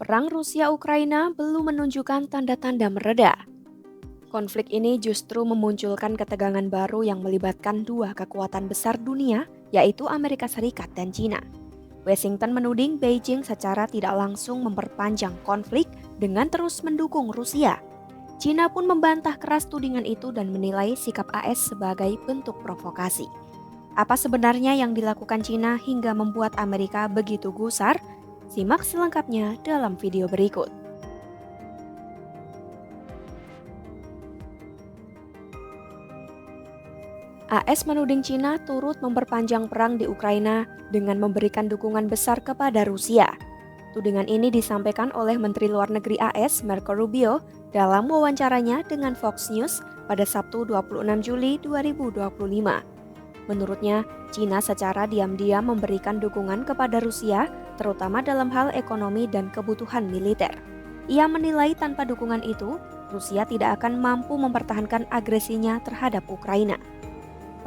Perang Rusia-Ukraina belum menunjukkan tanda-tanda mereda. Konflik ini justru memunculkan ketegangan baru yang melibatkan dua kekuatan besar dunia, yaitu Amerika Serikat dan China. Washington menuding Beijing secara tidak langsung memperpanjang konflik dengan terus mendukung Rusia. China pun membantah keras tudingan itu dan menilai sikap AS sebagai bentuk provokasi. Apa sebenarnya yang dilakukan China hingga membuat Amerika begitu gusar? Simak selengkapnya dalam video berikut. AS menuding China turut memperpanjang perang di Ukraina dengan memberikan dukungan besar kepada Rusia. Tudingan ini disampaikan oleh Menteri Luar Negeri AS Marco Rubio dalam wawancaranya dengan Fox News pada Sabtu 26 Juli 2025. Menurutnya, China secara diam-diam memberikan dukungan kepada Rusia, terutama dalam hal ekonomi dan kebutuhan militer. Ia menilai tanpa dukungan itu, Rusia tidak akan mampu mempertahankan agresinya terhadap Ukraina.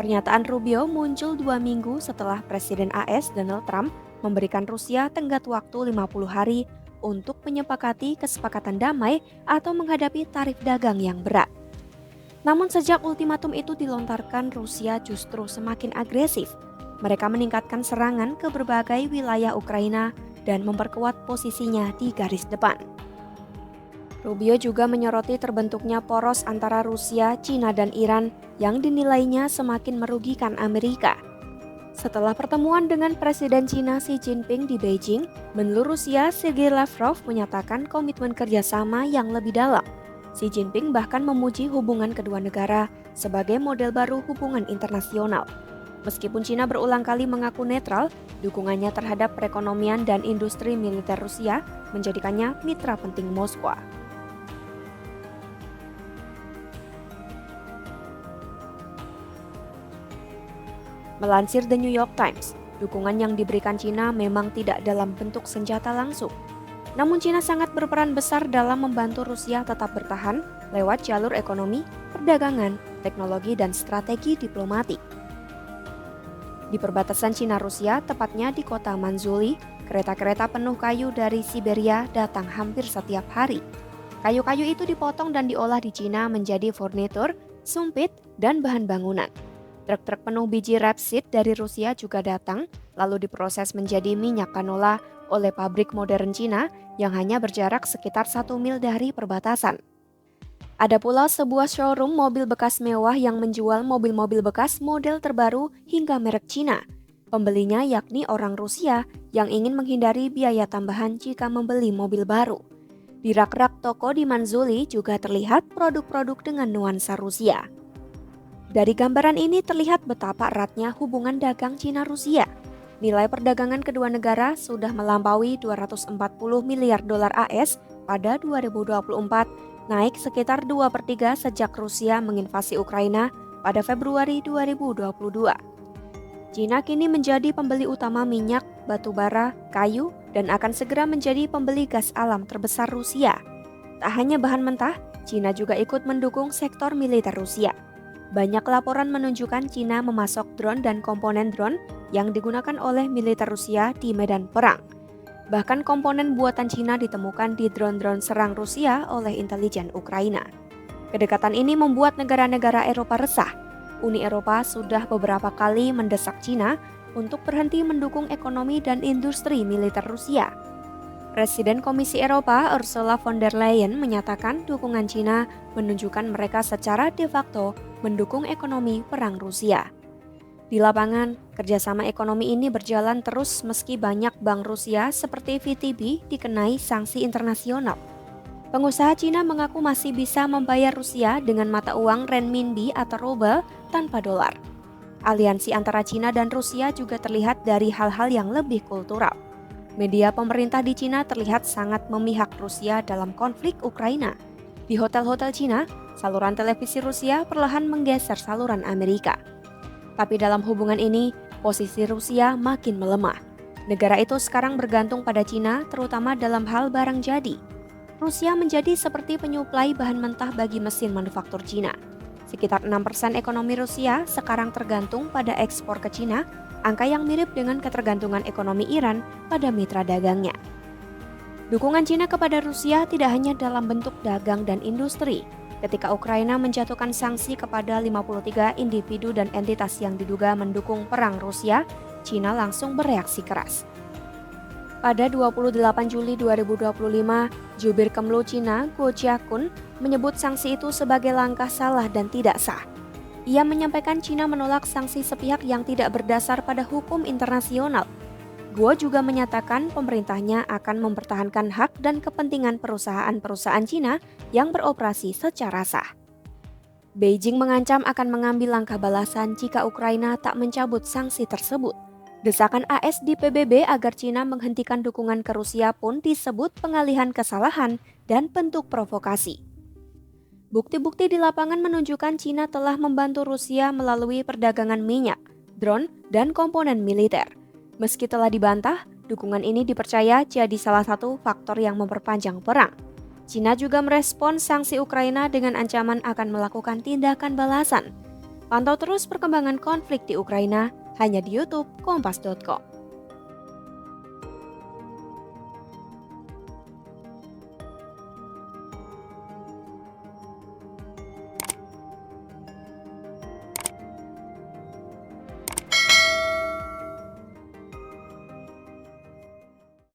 Pernyataan Rubio muncul 2 minggu setelah Presiden AS Donald Trump memberikan Rusia tenggat waktu 50 hari untuk menyepakati kesepakatan damai atau menghadapi tarif dagang yang berat. Namun sejak ultimatum itu dilontarkan, Rusia justru semakin agresif. Mereka meningkatkan serangan ke berbagai wilayah Ukraina dan memperkuat posisinya di garis depan. Rubio juga menyoroti terbentuknya poros antara Rusia, China, dan Iran yang dinilainya semakin merugikan Amerika. Setelah pertemuan dengan Presiden China Xi Jinping di Beijing, Menlu Rusia Sergei Lavrov menyatakan komitmen kerjasama yang lebih dalam. Xi Jinping bahkan memuji hubungan kedua negara sebagai model baru hubungan internasional. Meskipun China berulang kali mengaku netral, dukungannya terhadap perekonomian dan industri militer Rusia menjadikannya mitra penting Moskwa. Melansir The New York Times, dukungan yang diberikan China memang tidak dalam bentuk senjata langsung. Namun China sangat berperan besar dalam membantu Rusia tetap bertahan lewat jalur ekonomi, perdagangan, teknologi, dan strategi diplomatik. Di perbatasan China-Rusia, tepatnya di kota Manzhouli, kereta-kereta penuh kayu dari Siberia datang hampir setiap hari. Kayu-kayu itu dipotong dan diolah di China menjadi furnitur, sumpit, dan bahan bangunan. Truk-truk penuh biji rapeseed dari Rusia juga datang, lalu diproses menjadi minyak canola oleh pabrik modern Cina yang hanya berjarak sekitar 1 mil dari perbatasan. Ada pula sebuah showroom mobil bekas mewah yang menjual mobil-mobil bekas model terbaru hingga merek Cina. Pembelinya yakni orang Rusia yang ingin menghindari biaya tambahan jika membeli mobil baru. Di rak-rak toko di Manzhouli juga terlihat produk-produk dengan nuansa Rusia. Dari gambaran ini terlihat betapa eratnya hubungan dagang China-Rusia. Nilai perdagangan kedua negara sudah melampaui 240 miliar dolar AS pada 2024, naik sekitar 2/3 sejak Rusia menginvasi Ukraina pada Februari 2022. China kini menjadi pembeli utama minyak, batu bara, kayu, dan akan segera menjadi pembeli gas alam terbesar Rusia. Tak hanya bahan mentah, China juga ikut mendukung sektor militer Rusia. Banyak laporan menunjukkan China memasok drone dan komponen drone yang digunakan oleh militer Rusia di medan perang. Bahkan komponen buatan China ditemukan di drone-drone serang Rusia oleh intelijen Ukraina. Kedekatan ini membuat negara-negara Eropa resah. Uni Eropa sudah beberapa kali mendesak China untuk berhenti mendukung ekonomi dan industri militer Rusia. Presiden Komisi Eropa Ursula von der Leyen menyatakan dukungan China menunjukkan mereka secara de facto mendukung ekonomi perang Rusia. Di lapangan, kerjasama ekonomi ini berjalan terus meski banyak bank Rusia seperti VTB dikenai sanksi internasional. Pengusaha China mengaku masih bisa membayar Rusia dengan mata uang renminbi atau ruble tanpa dolar. Aliansi antara China dan Rusia juga terlihat dari hal-hal yang lebih kultural. Media pemerintah di China terlihat sangat memihak Rusia dalam konflik Ukraina. Di hotel-hotel China, saluran televisi Rusia perlahan menggeser saluran Amerika. Tapi dalam hubungan ini, posisi Rusia makin melemah. Negara itu sekarang bergantung pada China, terutama dalam hal barang jadi. Rusia menjadi seperti penyuplai bahan mentah bagi mesin manufaktur China. Sekitar 6% ekonomi Rusia sekarang tergantung pada ekspor ke China, angka yang mirip dengan ketergantungan ekonomi Iran pada mitra dagangnya. Dukungan Cina kepada Rusia tidak hanya dalam bentuk dagang dan industri. Ketika Ukraina menjatuhkan sanksi kepada 53 individu dan entitas yang diduga mendukung perang Rusia, Cina langsung bereaksi keras. Pada 28 Juli 2025, Jubir Kemlu Cina, Guo Jiakun, menyebut sanksi itu sebagai langkah salah dan tidak sah. Ia menyampaikan Cina menolak sanksi sepihak yang tidak berdasar pada hukum internasional. Guo juga menyatakan pemerintahnya akan mempertahankan hak dan kepentingan perusahaan-perusahaan Cina yang beroperasi secara sah. Beijing mengancam akan mengambil langkah balasan jika Ukraina tak mencabut sanksi tersebut. Desakan AS di PBB agar Cina menghentikan dukungan ke Rusia pun disebut pengalihan kesalahan dan bentuk provokasi. Bukti-bukti di lapangan menunjukkan Cina telah membantu Rusia melalui perdagangan minyak, drone, dan komponen militer. Meski telah dibantah, dukungan ini dipercaya jadi salah satu faktor yang memperpanjang perang. Cina juga merespons sanksi Ukraina dengan ancaman akan melakukan tindakan balasan. Pantau terus perkembangan konflik di Ukraina hanya di YouTube Kompas.com.